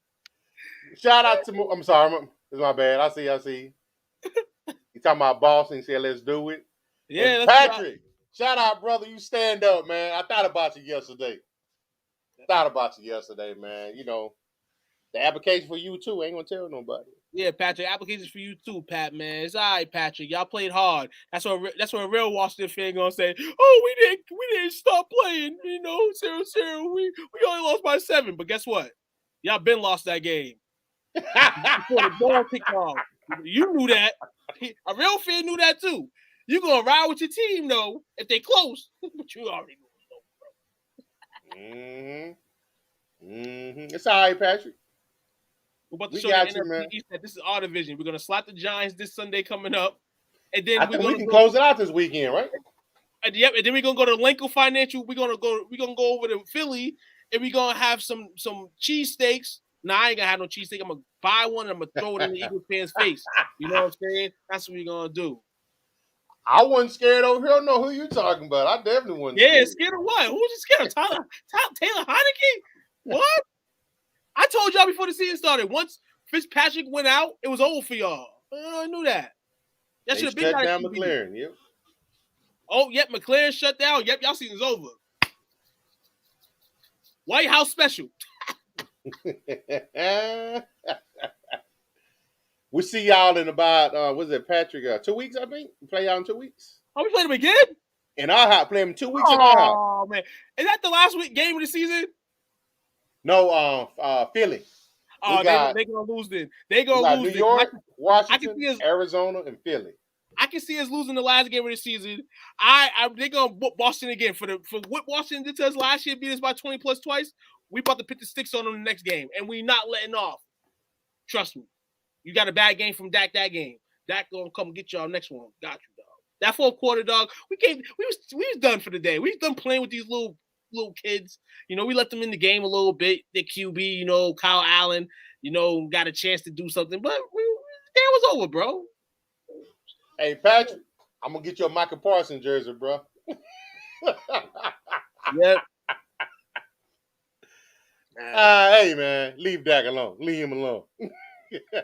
Shout out to... I'm sorry. It's my bad. I see. You talking about Boston? He said, let's do it. Yeah, Patrick, shout out, brother. You stand up, man. I thought about you yesterday. Man. You know, the application for you, too. I ain't going to tell nobody. Yeah, Patrick, applications for you, too, Pat, man. It's all right, Patrick. Y'all played hard. That's what a real Washington fan going to say. Oh, we didn't stop playing, 0-0. We only lost by 7. But guess what? Y'all been lost that game. Before the ball kicked off. You knew that. A real fan knew that too. You're gonna ride with your team though if they close, but you already know, bro. It's all right, Patrick. We're about to show got you, man. That this is our division. We're gonna slap the Giants this Sunday coming up, and then we can close it out this weekend, right? Yep. And then we're gonna go to Lincoln Financial. We're gonna go over to Philly, and we're gonna have some cheesesteaks. Nah, I ain't gonna have no cheesesteak. I'm gonna buy one and I'm gonna throw it in the Eagles fan's face. You know what I'm saying? That's what we're gonna do. I wasn't scared over here. I don't know who you talking about. I definitely wasn't scared of what? Who was you scared of? Taylor Heineke? What? I told y'all before the season started. Once Fitzpatrick went out, it was over for y'all. I knew that. That should have been down McLaren. Yep. Oh, yep. McLaren shut down. Yep. Y'all season's over. White House special. We see y'all in about was it Patrick 2 weeks, I think. We play y'all in 2 weeks. Oh, we played them again? In our house, play them 2 weeks in our house. Oh man. Is that the last week game of the season? No, Philly. Oh, they gonna lose then. They gonna lose. New York, Washington, Arizona, and Philly. I can see us losing the last game of the season. They gonna book Boston again for what Washington did to us last year, beat us by 20 plus twice. We about to put the sticks on them the next game, and we not letting off. Trust me. You got a bad game from Dak that game. Dak gonna come get y'all next one. Got you, dog. That fourth quarter, dog. We was done for the day. We was done playing with these little kids. You know, we let them in the game a little bit. The QB, you know, Kyle Allen, you know, got a chance to do something, but the game was over, bro. Hey, Patrick, I'm gonna get you a Michael Parsons jersey, bro. Yep. Hey, man, leave Dak alone. Leave him alone.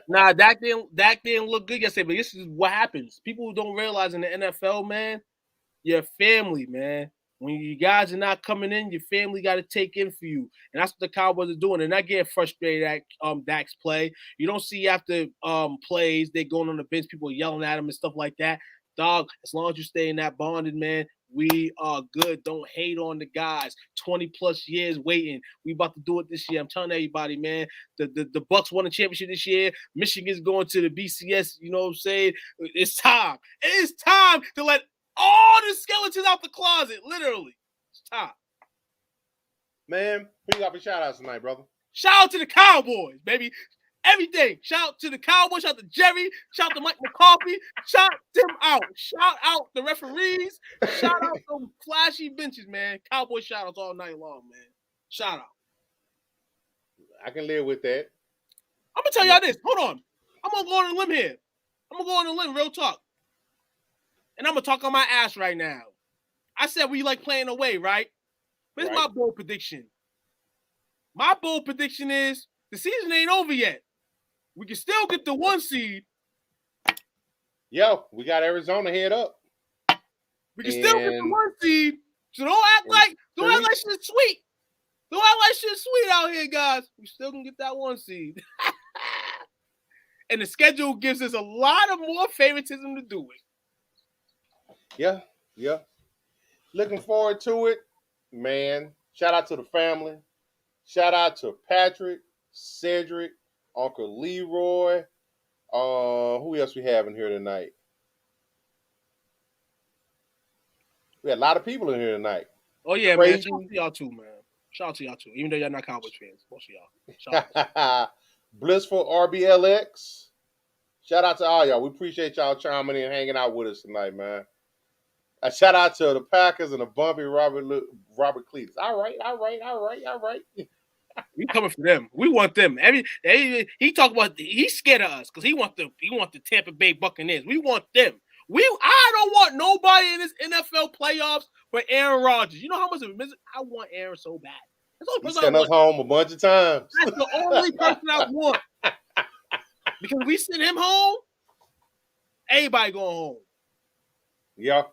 Nah, Dak didn't look good yesterday, but this is what happens. People don't realize in the NFL, man, your family, man. When you guys are not coming in, your family got to take in for you. And that's what the Cowboys are doing. They're not getting frustrated at Dak's play. You don't see after plays, they going on the bench, people yelling at him and stuff like that. Dog, as long as you stay in that bonded, man, we are good. Don't hate on the guys. 20-plus years waiting. We about to do it this year. I'm telling everybody, man. The Bucks won a championship this year. Michigan's going to the BCS. You know what I'm saying? It's time. It is time to let all the skeletons out the closet. Literally. It's time. Man, who you got for shout-outs tonight, brother? Shout out to the Cowboys, baby. Everything. Shout out to the Cowboys. Shout out to Jerry. Shout out to Mike McCarthy. Shout them out. Shout out the referees. Shout out some flashy benches, man. Cowboy shout outs all night long, man. Shout out. I can live with that. I'm going to tell y'all this. Hold on. I'm going to go on a limb here. I'm going to go on a limb, real talk. And I'm going to talk on my ass right now. I said we like playing away, right? But it's my bold prediction. My bold prediction is the season ain't over yet. We can still get the 1 seed. Yo, we got Arizona head up. We can still get the 1 seed. So don't act like shit's sweet. Don't act like shit's sweet out here, guys. We still can get that 1 seed. And the schedule gives us a lot of more favoritism to do it. Yeah. Looking forward to it, man. Shout out to the family. Shout out to Patrick, Cedric, Uncle Leroy. Who else we have in here tonight? We had a lot of people in here tonight. Oh, yeah, man. Shout out to y'all too, man. Shout out to y'all too. Even though y'all not Cowboys fans. Most of y'all. Shout out. Blissful RBLX. Shout out to all y'all. We appreciate y'all chiming in and hanging out with us tonight, man. A shout out to the Packers and the bumpy Robert Cletus. All right. We coming for them. We want them. He talk about he's scared of us because he want the Tampa Bay Buccaneers. We want them. I don't want nobody in this NFL playoffs but Aaron Rodgers. You know how much of a miss I want Aaron so bad. He sent us home a bunch of times. That's the only person I want. Because we send him home, everybody going home. Yeah.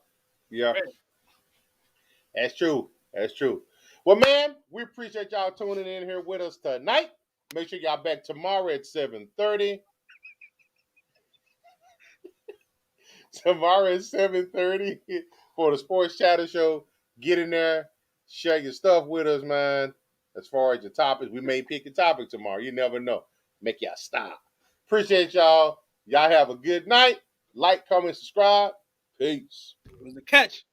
That's true. Well, man, we appreciate y'all tuning in here with us tonight. Make sure y'all back tomorrow at 7:30. Tomorrow at 7:30 for the Sports Chatter Show. Get in there, share your stuff with us, man. As far as your topics, we may pick a topic tomorrow. You never know. Make y'all stop. Appreciate y'all. Y'all have a good night. Like, comment, subscribe. Peace. It was the catch.